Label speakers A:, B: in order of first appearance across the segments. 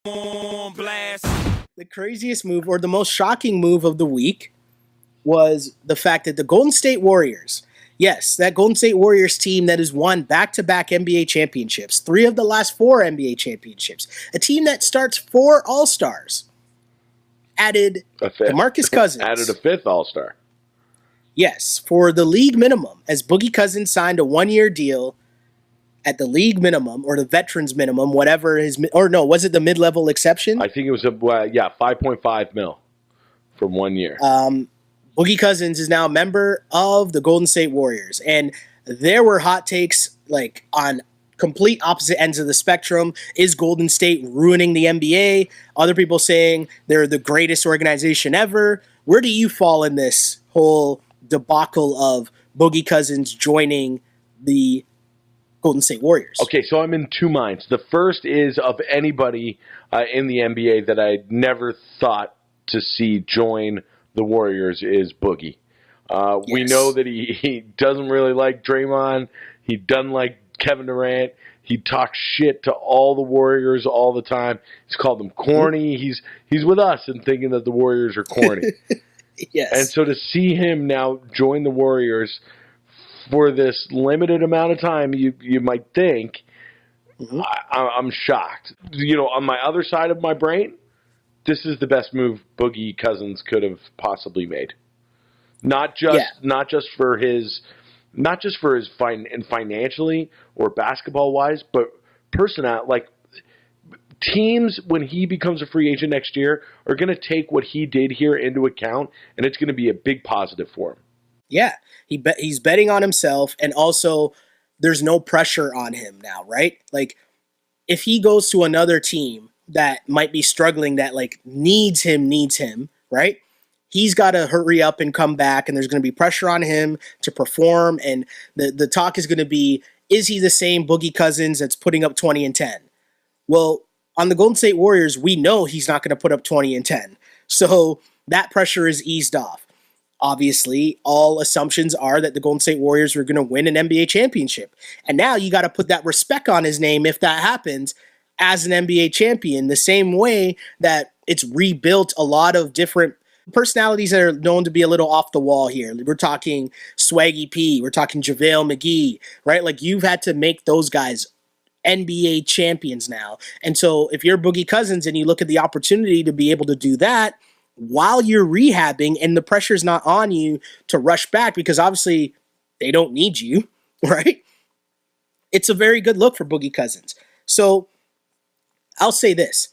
A: on blast.
B: The craziest move or the most shocking move of the week was the fact that the Golden State Warriors, yes, that Golden State Warriors team that has won back-to-back NBA championships, 3 of the last 4 NBA championships, a team that starts 4 All-Stars, added DeMarcus Cousins.
C: Added a 5th All-Star.
B: Yes, for the league minimum, as Boogie Cousins signed a 1-year deal at the league minimum or the veterans minimum, whatever his, or no, was it the mid-level exception?
C: I think it was 5.5 mil from 1 year.
B: Boogie Cousins is now a member of the Golden State Warriors, and there were hot takes like on complete opposite ends of the spectrum. Is Golden State ruining the NBA? Other people saying they're the greatest organization ever. Where do you fall in this whole debacle of Boogie Cousins joining the Golden State Warriors?
C: Okay, so I'm in 2 minds. The first is of anybody in the NBA that I never thought to see join the Warriors is Boogie. Yes. We know that he doesn't really like Draymond. He doesn't like Kevin Durant. He talks shit to all the Warriors all the time. He's called them corny. He's with us and thinking that the Warriors are corny.
B: Yes.
C: And so to see him now join the Warriors for this limited amount of time, you might think, I'm shocked. You know, on my other side of my brain, this is the best move Boogie Cousins could have possibly made. Not just for his financially or basketball wise, but personal. Like teams, when he becomes a free agent next year, are going to take what he did here into account, and it's going to be a big positive for him.
B: Yeah, he's betting on himself, and also there's no pressure on him now, right? Like, if he goes to another team that might be struggling, that like needs him, right? He's got to hurry up and come back, and there's going to be pressure on him to perform, and the talk is going to be, is he the same Boogie Cousins that's putting up 20 and 10? Well, on the Golden State Warriors, we know he's not going to put up 20 and 10. So that pressure is eased off. Obviously, all assumptions are that the Golden State Warriors are going to win an NBA championship. And now you got to put that respect on his name if that happens as an NBA champion, the same way that it's rebuilt a lot of different personalities that are known to be a little off the wall here. We're talking Swaggy P, we're talking JaVale McGee, right? Like, you've had to make those guys NBA champions now. And so if you're Boogie Cousins and you look at the opportunity to be able to do that while you're rehabbing and the pressure's not on you to rush back, because obviously they don't need you, right? It's a very good look for Boogie Cousins. So I'll say this.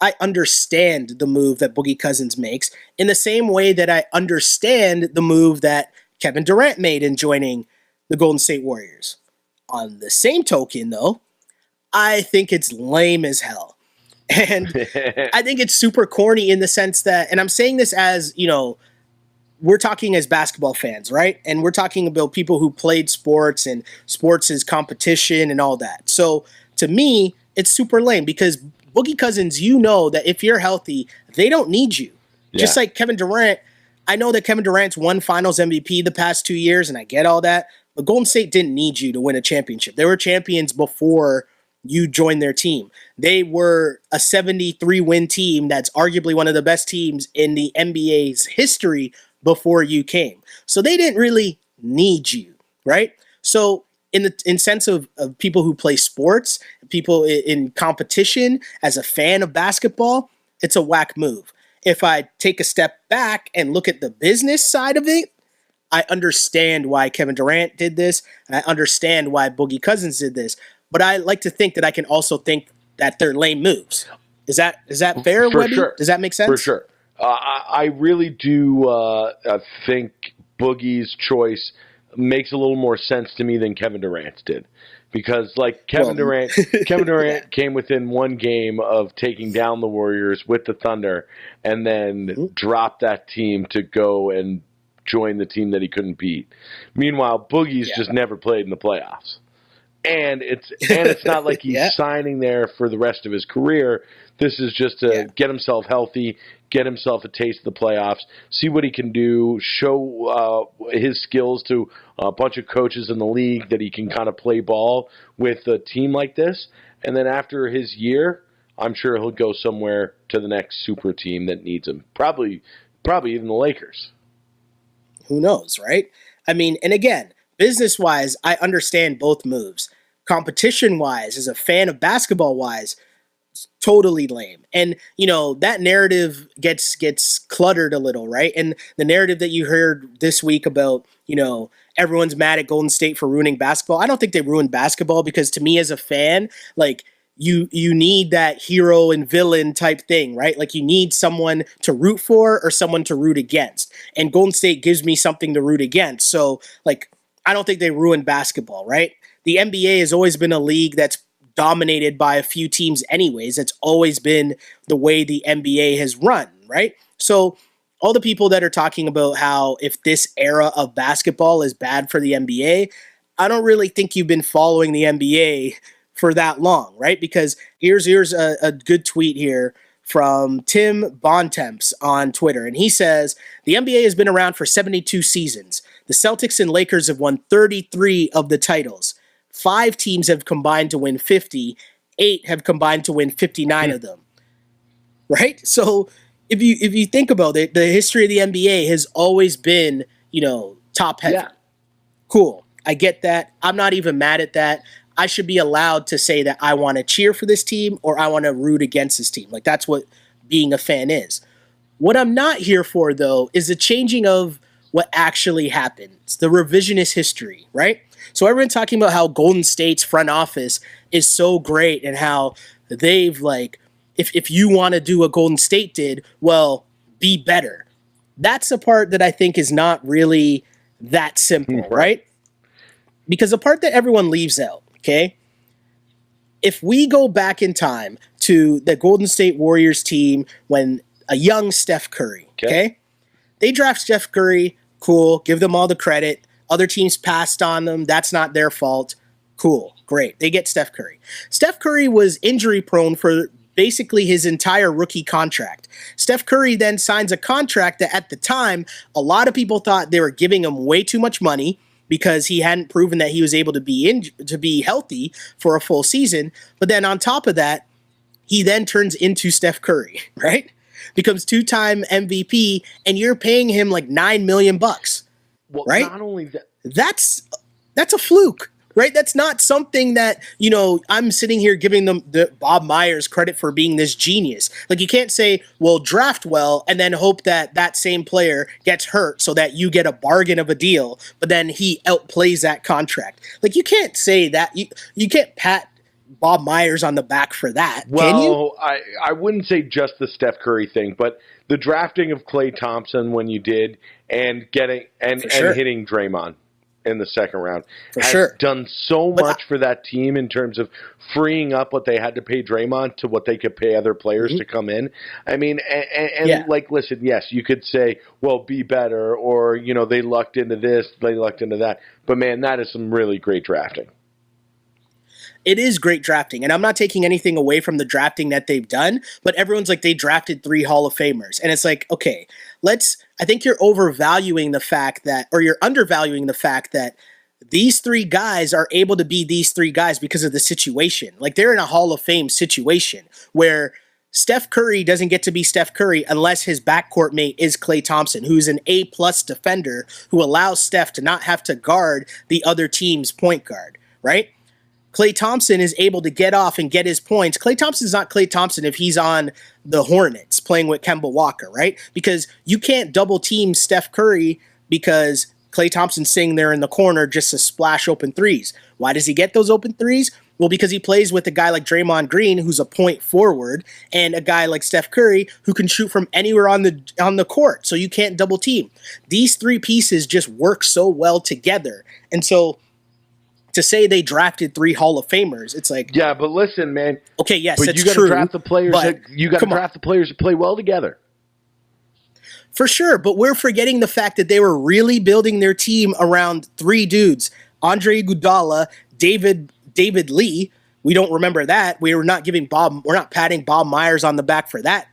B: I understand the move that Boogie Cousins makes in the same way that I understand the move that Kevin Durant made in joining the Golden State Warriors. On the same token, though, I think it's lame as hell. And I think it's super corny in the sense that, and I'm saying this as, you know, we're talking as basketball fans, right? And we're talking about people who played sports, and sports is competition and all that. So to me, it's super lame because Boogie Cousins, you know that if you're healthy, they don't need you. Yeah. Just like Kevin Durant, I know that Kevin Durant's won Finals MVP the past 2 years, and I get all that, but Golden State didn't need you to win a championship. They were champions before you joined their team. They were a 73-win team that's arguably one of the best teams in the NBA's history before you came. So they didn't really need you, right? So in sense of people who play sports, people in competition, as a fan of basketball, it's a whack move. If I take a step back and look at the business side of it, I understand why Kevin Durant did this, and I understand why Boogie Cousins did this. But I like to think that I can also think that they're lame moves. Is that fair, Webby?
C: Sure.
B: Does that make sense?
C: For sure. I really do think Boogie's choice makes a little more sense to me than Kevin Durant's did. Because like Kevin Durant came within one game of taking down the Warriors with the Thunder, and then dropped that team to go and join the team that he couldn't beat. Meanwhile, Boogie's just never played in the playoffs. And it's not like he's signing there for the rest of his career. This is just to get himself healthy, get himself a taste of the playoffs, see what he can do, show his skills to a bunch of coaches in the league that he can kind of play ball with a team like this. And then after his year, I'm sure he'll go somewhere to the next super team that needs him. Probably even the Lakers.
B: Who knows, right? I mean, and again, business-wise, I understand both moves. Competition-wise, as a fan of basketball-wise, totally lame. And that narrative gets cluttered a little, right? And the narrative that you heard this week about everyone's mad at Golden State for ruining basketball. I don't think they ruined basketball, because to me as a fan, like, you need that hero and villain type thing, right? Like, you need someone to root for or someone to root against, and Golden State gives me something to root against. So, like, I don't think they ruined basketball, right? The NBA has always been a league that's dominated by a few teams anyways. It's always been the way the NBA has run, right? So all the people that are talking about how if this era of basketball is bad for the NBA, I don't really think you've been following the NBA for that long, right? Because here's a good tweet here from Tim Bontemps on Twitter, and he says, the NBA has been around for 72 seasons. The Celtics and Lakers have won 33 of the titles. 5 teams have combined to win 50. 8 have combined to win 59 of them. Right? So if you think about it, the history of the NBA has always been, top heavy. Yeah. Cool. I get that. I'm not even mad at that. I should be allowed to say that I want to cheer for this team or I want to root against this team. Like, that's what being a fan is. What I'm not here for, though, is the changing of what actually happens, the revisionist history, right? So everyone's talking about how Golden State's front office is so great and how they've, like, if you want to do what Golden State did, well, be better. That's the part that I think is not really that simple, right? Because the part that everyone leaves out, okay? If we go back in time to the Golden State Warriors team when a young Steph Curry, okay? They draft Steph Curry, cool, give them all the credit. Other teams passed on them. That's not their fault. Cool, great. They get Steph Curry. Steph Curry was injury prone for basically his entire rookie contract. Steph Curry then signs a contract that at the time, a lot of people thought they were giving him way too much money because he hadn't proven that he was able to be healthy for a full season. But then on top of that, he then turns into Steph Curry, right? Becomes 2-time MVP, and you're paying him like $9 million,
C: well,
B: right?
C: Not only that,
B: that's a fluke, right? That's not something that, I'm sitting here giving them the Bob Myers credit for being this genius. Like, you can't say, well, draft well and then hope that that same player gets hurt so that you get a bargain of a deal, but then he outplays that contract. Like, you can't say that. You can't pat Bob Myers on the back for that, can you?
C: Well, I wouldn't say just the Steph Curry thing, but the drafting of Klay Thompson when you did and getting and hitting Draymond in the second round has done so much for that team in terms of freeing up what they had to pay Draymond to what they could pay other players to come in. I mean, like, listen, yes, you could say, well, be better, or, they lucked into this, they lucked into that. But, man, that is some really great drafting.
B: It is great drafting, and I'm not taking anything away from the drafting that they've done, but everyone's like, they drafted 3 Hall of Famers. And it's like, okay, I think you're overvaluing the fact that, or you're undervaluing the fact that these 3 guys are able to be these 3 guys because of the situation. Like, they're in a Hall of Fame situation where Steph Curry doesn't get to be Steph Curry unless his backcourt mate is Klay Thompson, who's an A-plus defender who allows Steph to not have to guard the other team's point guard, right? Klay Thompson is able to get off and get his points. Klay Thompson's not Klay Thompson if he's on the Hornets playing with Kemba Walker, right? Because you can't double team Steph Curry because Klay Thompson's sitting there in the corner just to splash open threes. Why does he get those open threes? Well, because he plays with a guy like Draymond Green, who's a point forward, and a guy like Steph Curry, who can shoot from anywhere on the court. So you can't double team. These 3 pieces just work so well together. And so to say they drafted 3 Hall of Famers, it's like,
C: yeah, but listen, man.
B: Okay, yes,
C: but
B: it's
C: you got
B: true.
C: To draft the players. You got to draft the players that play well together.
B: For sure, but we're forgetting the fact that they were really building their team around 3 dudes: Andre Iguodala, David Lee. We don't remember that. We're not patting Bob Myers on the back for that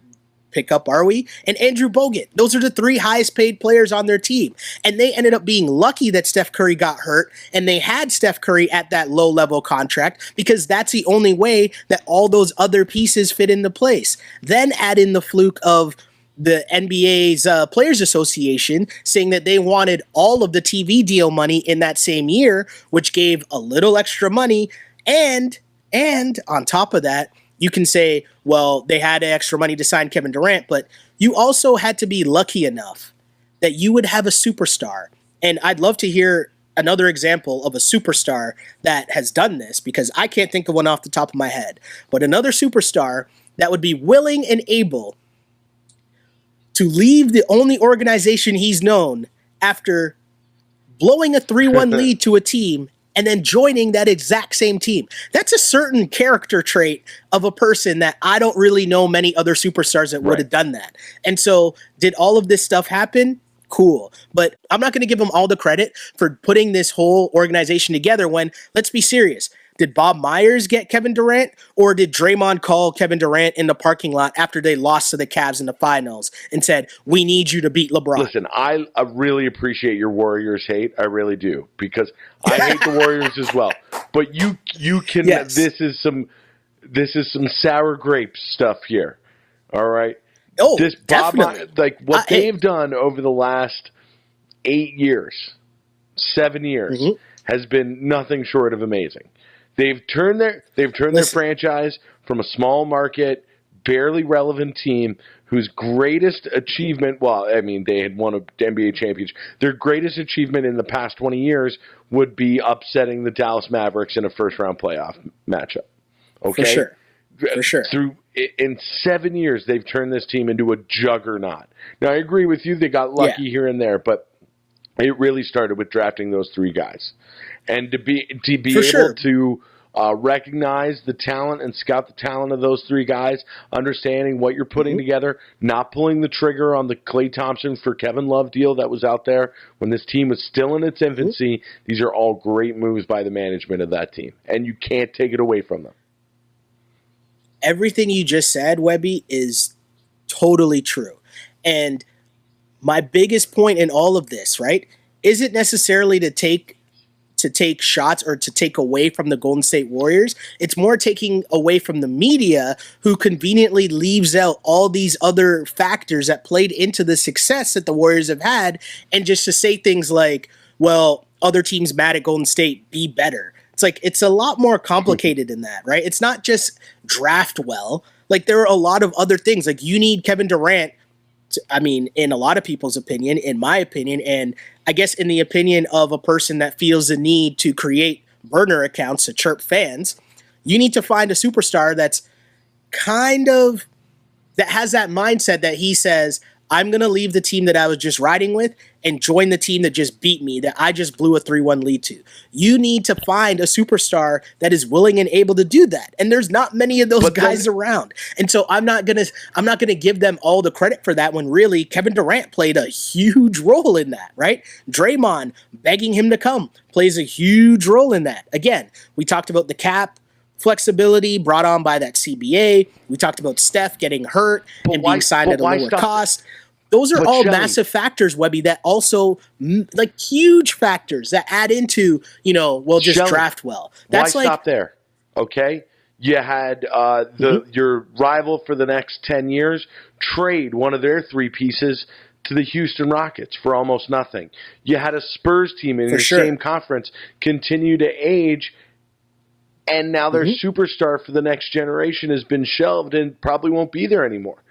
B: pickup, are we? And Andrew Bogut. Those are the 3 highest paid players on their team. And they ended up being lucky that Steph Curry got hurt and they had Steph Curry at that low level contract because that's the only way that all those other pieces fit into place. Then add in the fluke of the NBA's Players Association saying that they wanted all of the TV deal money in that same year, which gave a little extra money. And on top of that, you can say, well, they had extra money to sign Kevin Durant, but you also had to be lucky enough that you would have a superstar. And I'd love to hear another example of a superstar that has done this, because I can't think of one off the top of my head. But another superstar that would be willing and able to leave the only organization he's known after blowing a 3-1 lead to a team and then joining that exact same team. That's a certain character trait of a person that I don't really know many other superstars that would have done that. And so did all of this stuff happen? Cool. But I'm not going to give them all the credit for putting this whole organization together when, let's be serious, did Bob Myers get Kevin Durant, or did Draymond call Kevin Durant in the parking lot after they lost to the Cavs in the finals and said, we need you to beat LeBron?
C: Listen, I really appreciate your Warriors hate. I really do, because I hate the Warriors as well. But you can. Yes. This is some sour grapes stuff here. All right.
B: Oh,
C: this
B: definitely.
C: Like what they've done over the last 8 years, 7 years, has been nothing short of amazing. They've turned their franchise from a small market, barely relevant team whose greatest achievement, well, I mean, they had won an NBA championship. Their greatest achievement in the past 20 years would be upsetting the Dallas Mavericks in a first-round playoff matchup. Okay?
B: For sure.
C: In 7 years, they've turned this team into a juggernaut. Now, I agree with you. They got lucky here and there, but it really started with drafting those 3 guys. And to be able to recognize the talent and scout the talent of those 3 guys, understanding what you're putting together, not pulling the trigger on the Klay Thompson for Kevin Love deal that was out there when this team was still in its infancy. These are all great moves by the management of that team, and you can't take it away from them.
B: Everything you just said, Webby, is totally true. And my biggest point in all of this, right, isn't necessarily to take shots or to take away from the Golden State Warriors. It's more taking away from the media, who conveniently leaves out all these other factors that played into the success that the Warriors have had, and just to say things like, well, other teams mad at Golden State, be better. It's like, it's a lot more complicated than that, right? It's not just draft well. Like, there are a lot of other things. Like, you need Kevin Durant, in a lot of people's opinion, in my opinion, and I guess in the opinion of a person that feels the need to create burner accounts to chirp fans, you need to find a superstar that has that mindset that he says, I'm going to leave the team that I was just riding with and join the team that just beat me, that I just blew a 3-1 lead to. You need to find a superstar that is willing and able to do that. And there's not many of those guys around. And so I'm not going to give them all the credit for that, when really Kevin Durant played a huge role in that, right? Draymond begging him to come plays a huge role in that. Again, we talked about the cap flexibility brought on by that CBA. We talked about Steph getting hurt and being signed at a lower cost. Those are all massive factors, Webby, that also, like, huge factors that add into, just draft well.
C: That's why stop there, okay? You had your rival for the next 10 years trade one of their 3 pieces to the Houston Rockets for almost nothing. You had a Spurs team in the same conference continue to age, and now their superstar for the next generation has been shelved and probably won't be there anymore.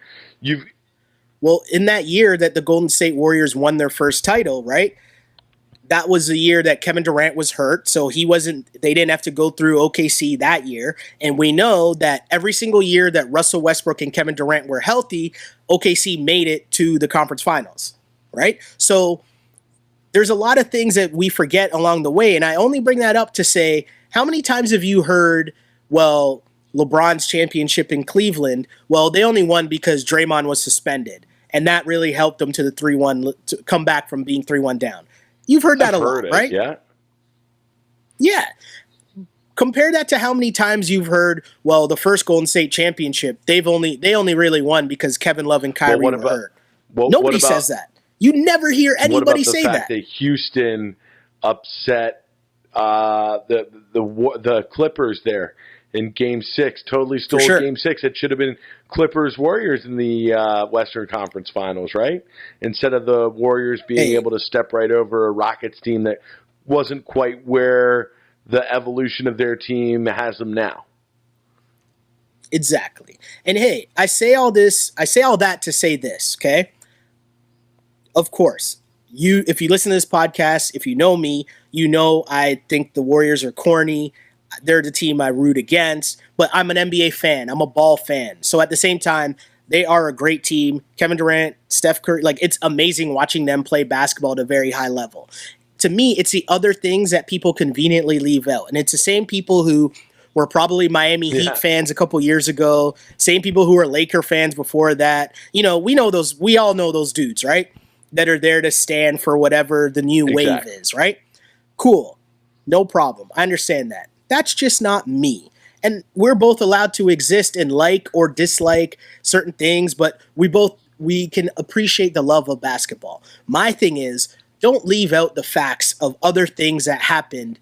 B: Well, in that year that the Golden State Warriors won their first title, right? That was the year that Kevin Durant was hurt, so they didn't have to go through OKC that year. And we know that every single year that Russell Westbrook and Kevin Durant were healthy, OKC made it to the conference finals, right? So there's a lot of things that we forget along the way, and I only bring that up to say, how many times have you heard, well, LeBron's championship in Cleveland, well, they only won because Draymond was suspended, and that really helped them to the 3-1 to come back from being 3-1 down. You've heard that a lot, right?
C: Yeah.
B: Yeah. compare that to how many times you've heard, well, the first Golden State championship, they only really won because Kevin Love and Kyrie were hurt. Nobody says that. You never hear anybody say that.
C: What about the fact that Houston upset the Clippers there in Game 6? Totally stole Game 6. It should have been Clippers-Warriors in the Western Conference Finals, right? Instead of the Warriors being able to step right over a Rockets team that wasn't quite where the evolution of their team has them now.
B: Exactly. And hey, I say all that to say this, okay? Of course, if you listen to this podcast, if you know me, you know I think the Warriors are corny. They're the team I root against, but I'm an NBA fan. I'm a ball fan. So at the same time, they are a great team. Kevin Durant, Steph Curry, like it's amazing watching them play basketball at a very high level. To me, it's the other things that people conveniently leave out. And it's the same people who were probably Miami Heat fans a couple years ago, same people who were Laker fans before that. We all know those dudes, right? That are there to stand for whatever the new wave is, right? Cool. No problem. I understand that. That's just not me. And we're both allowed to exist and like or dislike certain things, but we can appreciate the love of basketball. My thing is, don't leave out the facts of other things that happened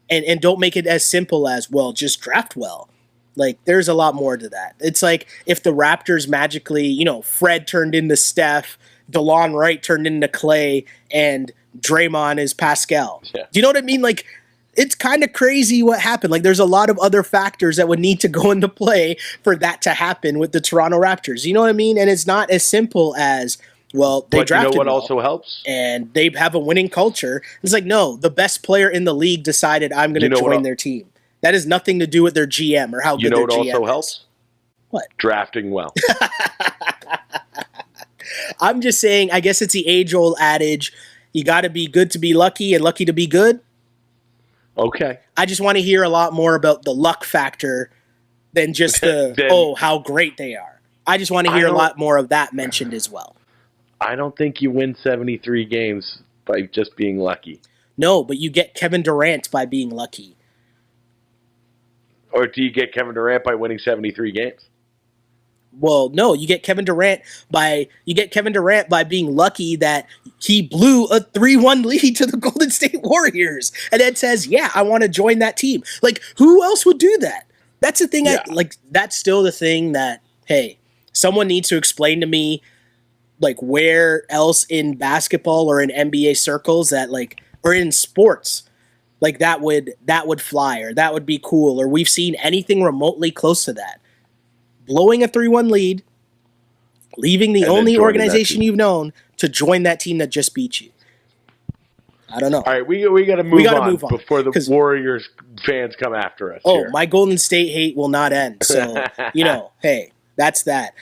B: and don't make it as simple as, well, just draft well. Like, there's a lot more to that. It's like if the Raptors magically, Fred turned into Steph, DeLon Wright turned into Clay, and Draymond is Pascal. Yeah. Do you know what I mean? Like, it's kind of crazy what happened. Like, there's a lot of other factors that would need to go into play for that to happen with the Toronto Raptors. You know what I mean? And it's not as simple as, well, they drafted
C: what also helps?
B: And they have a winning culture. It's like, no, the best player in the league decided I'm going to join their team. That has nothing to do with their GM or how good their GM is. You know what also helps? What?
C: Drafting well.
B: I'm just saying, I guess it's the age-old adage, you got to be good to be lucky and lucky to be good.
C: Okay.
B: I just want to hear a lot more about the luck factor than just how great they are. I just want to hear a lot more of that mentioned as well.
C: I don't think you win 73 games by just being lucky.
B: No, but you get Kevin Durant by being lucky.
C: Or do you get Kevin Durant by winning 73 games?
B: Well, no, you get Kevin Durant by being lucky that he blew a 3-1 lead to the Golden State Warriors and then says, "Yeah, I want to join that team." Like, who else would do that? That's the thing. Yeah. That's still the thing that, hey, someone needs to explain to me, like, where else in basketball or in NBA circles that, like, or in sports, like, that would fly or that would be cool, or we've seen anything remotely close to that. Blowing a 3-1 lead, leaving the only organization you've known to join that team that just beat you. I don't know.
C: All right, we got to move on before the Warriors fans come after us.
B: Oh, my Golden State hate will not end. So, hey, that's that.